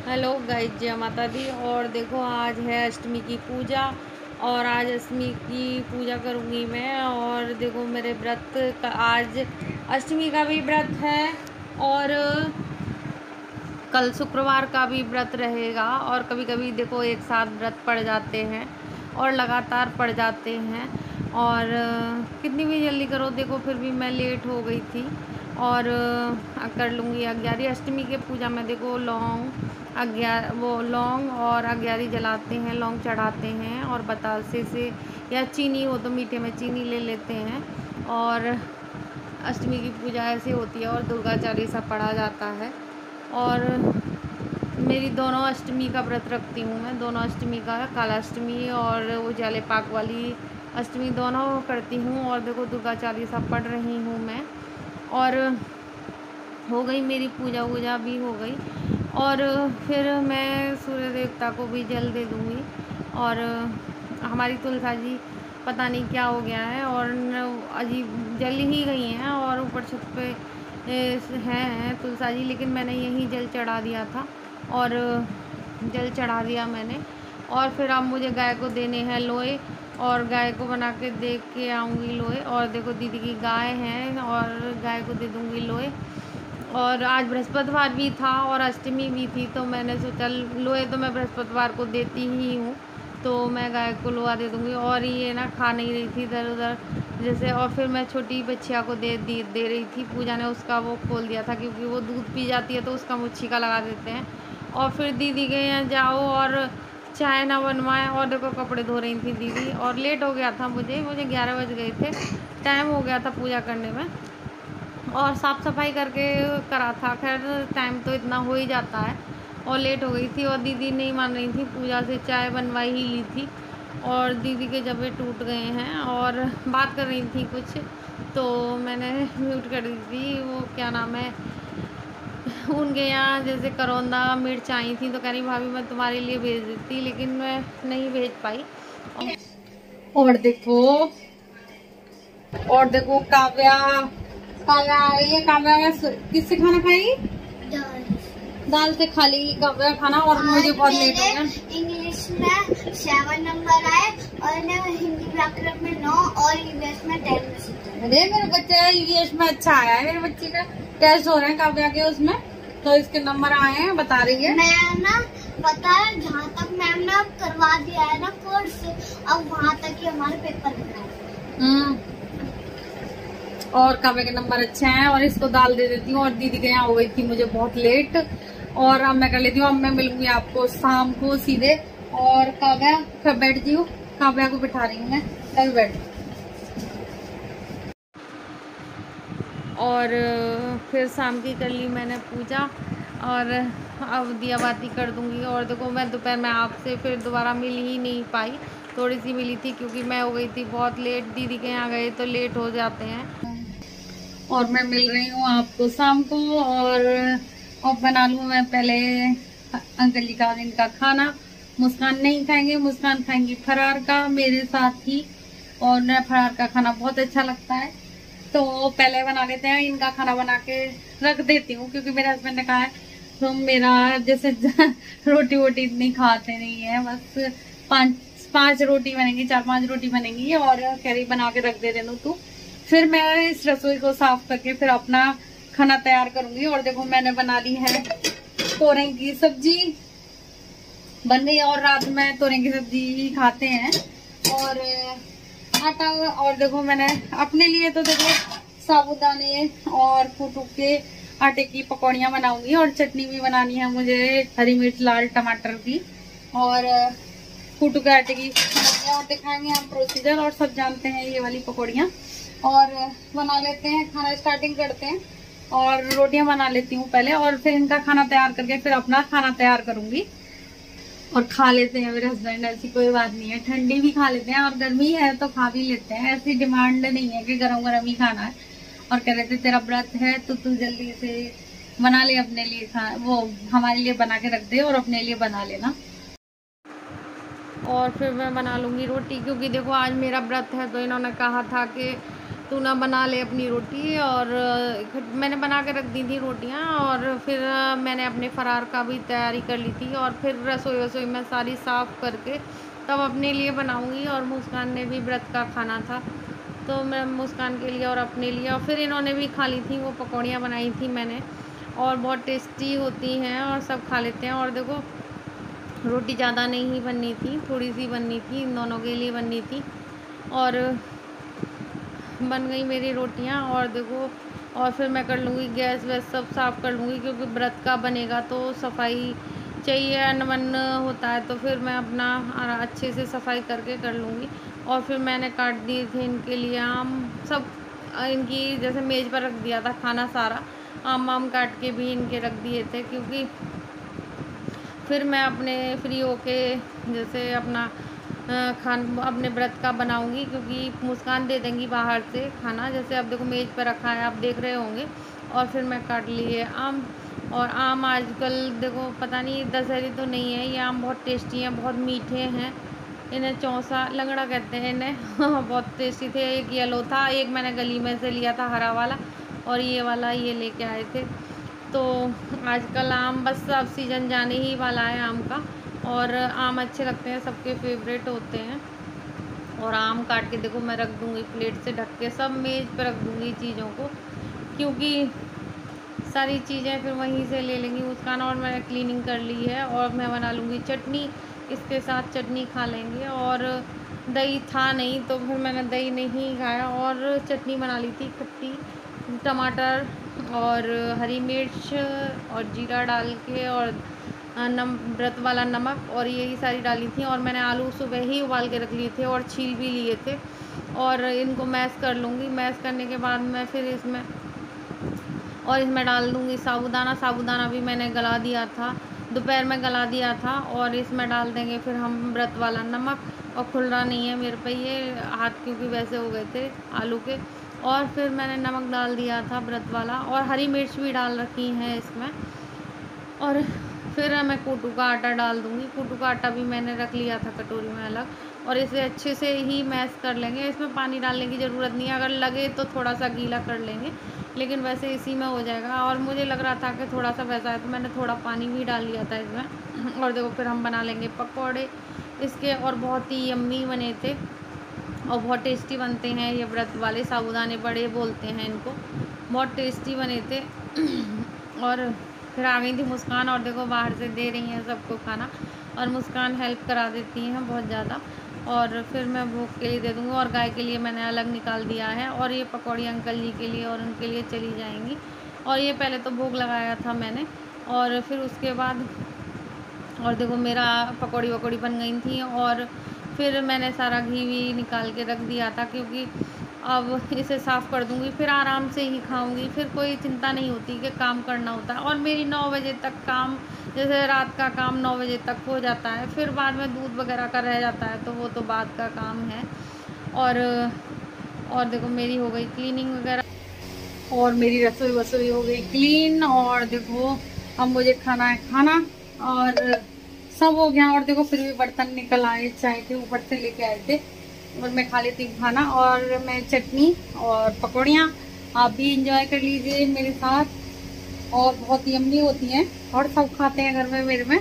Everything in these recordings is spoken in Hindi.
हेलो गाइस, जय माता दी। और देखो, आज है अष्टमी की पूजा और आज अष्टमी की पूजा करूँगी मैं। और देखो, मेरे व्रत का आज अष्टमी का भी व्रत है और कल शुक्रवार का भी व्रत रहेगा। और कभी कभी देखो एक साथ व्रत पड़ जाते हैं और लगातार पड़ जाते हैं। और कितनी भी जल्दी करो देखो फिर भी मैं लेट हो गई थी। और कर लूँगी अग्यारी अष्टमी के पूजा में। देखो लौंग और अग्यारी जलाते हैं, लौंग चढ़ाते हैं और बतासे से या चीनी हो तो मीठे में चीनी ले लेते हैं। और अष्टमी की पूजा ऐसे होती है और दुर्गा चालीसा पढ़ा जाता है। और मेरी दोनों अष्टमी का व्रत रखती हूँ मैं, दोनों अष्टमी का, कालाष्टमी और उजाले पाक वाली अष्टमी दोनों करती हूँ। और देखो दुर्गा चालीसा पढ़ रही हूँ मैं। और हो गई मेरी पूजा वूजा भी हो गई। और फिर मैं सूर्य देवता को भी जल दे दूँगी। और हमारी तुलसा जी पता नहीं क्या हो गया है और अजीब जल ही गई हैं। और ऊपर छत पे हैं तुलसा जी, लेकिन मैंने यहीं जल चढ़ा दिया था और जल चढ़ा दिया मैंने। और फिर अब मुझे गाय को देने हैं लोए और गाय को बना के दे के आऊँगी लोए। और देखो दीदी की गाय हैं और गाय को दे दूँगी लोए। और आज बृहस्पतिवार भी था और अष्टमी भी थी, तो मैंने सोचा लोए तो मैं बृहस्पतिवार को देती ही हूँ, तो मैं गाय को लोआ दे दूँगी। और ये ना खा नहीं रही थी इधर उधर जैसे। और फिर मैं छोटी बच्चिया को दे रही थी। पूजा ने उसका वो खोल दिया था क्योंकि वो दूध पी जाती है तो उसका मुच्छी का लगा देते हैं। और फिर दीदी के यहाँ जाओ और चाय ना बनवाएं। और देखो कपड़े धो रही थी दीदी और लेट हो गया था मुझे 11 बज गए थे, टाइम हो गया था पूजा करने में। और साफ़ सफाई करके करा था, खैर टाइम तो इतना हो ही जाता है। और लेट हो गई थी और दीदी नहीं मान रही थी, पूजा से चाय बनवाई ही ली थी। और दीदी के जबड़े टूट गए हैं और बात कर रही थी कुछ, तो मैंने म्यूट कर दी थी। वो क्या नाम है, उनके यहाँ जैसे करौंदा मिर्च आई थी तो कह रही भाभी मैं तुम्हारे लिए भेज देती, लेकिन मैं नहीं भेज पाई। और देखो काव्या ये काव्या किससे खाना खाएगी? दाल से खा ली काव्या खाना। और मुझे बहुत लेट हो गया। इंग्लिश में 7 नंबर आए और हिंदी व्याकरण में 9 और ईवीएस में 10 में 7। अरे मेरे बच्चे ईवीएस में अच्छा आया है, मेरे बच्चे का टेस्ट हो रहे हैं काव्या के उसमें, तो इसके नंबर आए हैं बता रही है। मैं ना पता है जहाँ तक मैम ने करवा दिया है ना कोर्स, अब वहाँ तक ही हमारे पेपर बनाए। और काव्या के नंबर अच्छे हैं। और इसको दाल दे देती हूँ। और दीदी के यहाँ हो गई थी मुझे बहुत लेट, और अब मैं कर लेती हूँ। अब मैं मिलूंगी आपको शाम को सीधे। और काव्या फिर बैठ जी, काव्या को बिठा रही हूँ मैं, कल बैठ। और फिर शाम की कर ली मैंने पूजा और अब दिया बाती कर दूंगी। और देखो मैं दोपहर में आपसे फिर दोबारा मिल ही नहीं पाई, थोड़ी सी मिली थी क्योंकि मैं हो गई थी बहुत लेट। दीदी के यहाँ गए तो लेट हो जाते हैं। और मैं मिल रही हूँ आपको शाम को। और बना लूँ मैं पहले अंकल जी का दिन का खाना। मुस्कान नहीं खाएंगे, मुस्कान खाएंगी फरार का मेरे साथ ही। और मैं फरार का खाना बहुत अच्छा लगता है, तो पहले बना लेते हैं। इनका खाना बना के रख देती हूँ क्योंकि मेरे हस्बैंड ने कहा है तो मेरा जैसे रोटी वोटी इतनी खाते नहीं है, बस पाँच रोटी बनेंगी, 4-5 रोटी बनेंगी। और कह रही बना के रख दे देना तू। फिर मैं इस रसोई को साफ करके फिर अपना खाना तैयार करूंगी। और देखो मैंने बना ली है तोरई की सब्जी बन गई। और रात में तोरई की सब्जी खाते हैं। और आटा, और देखो मैंने अपने लिए तो देखो साबुदाने और फूटू के आटे की पकौड़ियाँ बनाऊंगी। और चटनी भी बनानी है मुझे, हरी मिर्च लाल टमाटर की और फूटू के आटे की। और दिखाएंगे हम प्रोसीजर, और सब जानते हैं ये वाली पकौड़ियाँ। और बना लेते हैं खाना, स्टार्टिंग करते हैं। और रोटियां बना लेती हूँ पहले और फिर इनका खाना तैयार करके फिर अपना खाना तैयार करूंगी। और खा लेते हैं मेरे हस्बैंड, ऐसी कोई बात नहीं है, ठंडी भी खा लेते हैं और गर्मी है तो खा भी लेते हैं। ऐसी डिमांड नहीं है कि गरम गरम ही खाना है। और कह रहे थे तेरा व्रत है तो तू जल्दी से बना ले अपने लिए, वो हमारे लिए बना के रख दे और अपने लिए बना लेना। और फिर मैं बना लूँगी रोटी क्योंकि देखो आज मेरा व्रत है, तो इन्होंने कहा था कि तू ना बना ले अपनी रोटी। और मैंने बना के रख दी थी रोटियां, और फिर मैंने अपने फ़रार का भी तैयारी कर ली थी, और फिर रसोई मैं सारी साफ़ करके तब अपने लिए बनाऊंगी। और मुस्कान ने भी व्रत का खाना था, तो मैं मुस्कान के लिए और अपने लिए, और फिर इन्होंने भी खा ली थी। वो पकौड़ियाँ बनाई थी मैंने, और बहुत टेस्टी होती हैं और सब खा लेते हैं। और देखो रोटी ज़्यादा नहीं बननी थी, थोड़ी सी बननी थी, इन दोनों के लिए बननी थी, और बन गई मेरी रोटियां। और देखो, और फिर मैं कर लूँगी गैस वैस सब साफ़ कर लूँगी, क्योंकि व्रत का बनेगा तो सफाई चाहिए, अनवन होता है, तो फिर मैं अपना अच्छे से सफाई करके कर लूँगी। और फिर मैंने काट दिए थे इनके लिए आम, सब इनकी जैसे मेज़ पर रख दिया था खाना सारा, आम काट के भी इनके रख दिए थे, क्योंकि फिर मैं अपने फ्री होके जैसे अपना अपने व्रत का बनाऊंगी, क्योंकि मुस्कान दे देंगी बाहर से खाना। जैसे अब देखो मेज़ पर रखा है, आप देख रहे होंगे। और फिर मैं काट लिए आम, और आम आजकल देखो पता नहीं दशहरी तो नहीं है, ये आम बहुत टेस्टी हैं, बहुत मीठे हैं। इन्हें चौसा लंगड़ा कहते हैं इन्हें बहुत टेस्टी थे। एक येलो था, एक मैंने गली में से लिया था हरा वाला, और ये वाला ये लेके आए थे। तो आजकल आम बस अब सीज़न जाने ही वाला है आम का, और आम अच्छे लगते हैं, सबके फेवरेट होते हैं। और आम काट के देखो मैं रख दूँगी प्लेट से ढक के, सब मेज़ पर रख दूँगी चीज़ों को, क्योंकि सारी चीज़ें फिर वहीं से ले लेंगी मुस्कान। और मैंने क्लीनिंग कर ली है, और मैं बना लूँगी चटनी, इसके साथ चटनी खा लेंगे। और दही था नहीं, तो फिर मैंने दही नहीं खाया, और चटनी बना ली थी खट्टी, टमाटर और हरी मिर्च और जीरा डाल के, और व्रत वाला नमक, और यही सारी डाली थी। और मैंने आलू सुबह ही उबाल के रख लिए थे और छील भी लिए थे, और इनको मैश कर लूँगी। मैश करने के बाद मैं फिर इसमें डाल दूँगी साबूदाना भी मैंने गला दिया था, दोपहर में गला दिया था। और इसमें डाल देंगे फिर हम व्रत वाला नमक, और खुल रहा नहीं है मेरे पे ये हाथ, क्योंकि वैसे हो गए थे आलू के। और फिर मैंने नमक डाल दिया था व्रत वाला, और हरी मिर्च भी डाल रखी है इसमें। और फिर मैं कूटू का आटा डाल दूँगी, कूटू का आटा भी मैंने रख लिया था कटोरी में अलग। और इसे अच्छे से ही मैश कर लेंगे, इसमें पानी डालने की ज़रूरत नहीं है, अगर लगे तो थोड़ा सा गीला कर लेंगे, लेकिन वैसे इसी में हो जाएगा। और मुझे लग रहा था कि थोड़ा सा वैसा है, तो मैंने थोड़ा पानी भी डाल लिया था इसमें। और देखो फिर हम बना लेंगे पकौड़े इसके, और बहुत ही यम्मी बने थे, और बहुत टेस्टी बनते हैं ये व्रत वाले साबूदाने बड़े बोलते हैं इनको, बहुत टेस्टी बने थे। और फिर आ गई थी मुस्कान, और देखो बाहर से दे रही हैं सबको खाना, और मुस्कान हेल्प करा देती हैं बहुत ज़्यादा। और फिर मैं भूख के लिए दे दूँगी, और गाय के लिए मैंने अलग निकाल दिया है, और ये पकौड़ी अंकल जी के लिए और उनके लिए चली जाएंगी। और ये पहले तो भोग लगाया था मैंने, और फिर उसके बाद और देखो मेरा पकौड़ी वकौड़ी बन गई थी। और फिर मैंने सारा घी भी निकाल के रख दिया था, क्योंकि अब इसे साफ़ कर दूँगी, फिर आराम से ही खाऊँगी, फिर कोई चिंता नहीं होती कि काम करना होता है। और मेरी 9 बजे तक काम, जैसे रात का काम 9 बजे तक हो जाता है, फिर बाद में दूध वगैरह का रह जाता है, तो वो तो बाद का काम है। और देखो मेरी हो गई क्लीनिंग वगैरह, और मेरी रसोई वसोई हो गई क्लीन। और देखो अब मुझे खाना है खाना, और सब हो गया। और देखो फिर भी बर्तन निकल आए, चाय के ऊपर से लेके आए थे, और मैं खा लेती हूँ खाना। और मैं चटनी और पकौड़ियाँ, आप भी इंजॉय कर लीजिए मेरे साथ, और बहुत यम्मी होती हैं, और सब खाते हैं घर में मेरे में।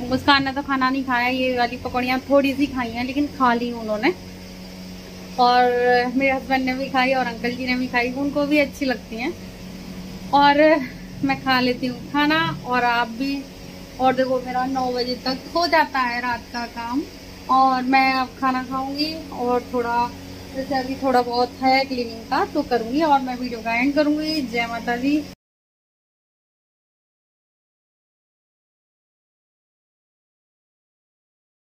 मुस्कान ने तो खाना नहीं खाया, ये वाली पकौड़ियाँ थोड़ी सी खाई हैं, लेकिन खा ली उन्होंने। और मेरे हस्बैंड ने भी खाई, और अंकल जी ने भी खाई, उनको भी अच्छी लगती हैं। और मैं खा लेती हूँ खाना, और आप भी। और देखो मेरा 9 बजे तक हो जाता है रात का काम, और मैं अब खाना खाऊंगी, और थोड़ा जैसे अभी थोड़ा बहुत है क्लीनिंग का तो करूंगी, और मैं वीडियो का एंड करूंगी। जय माता दी।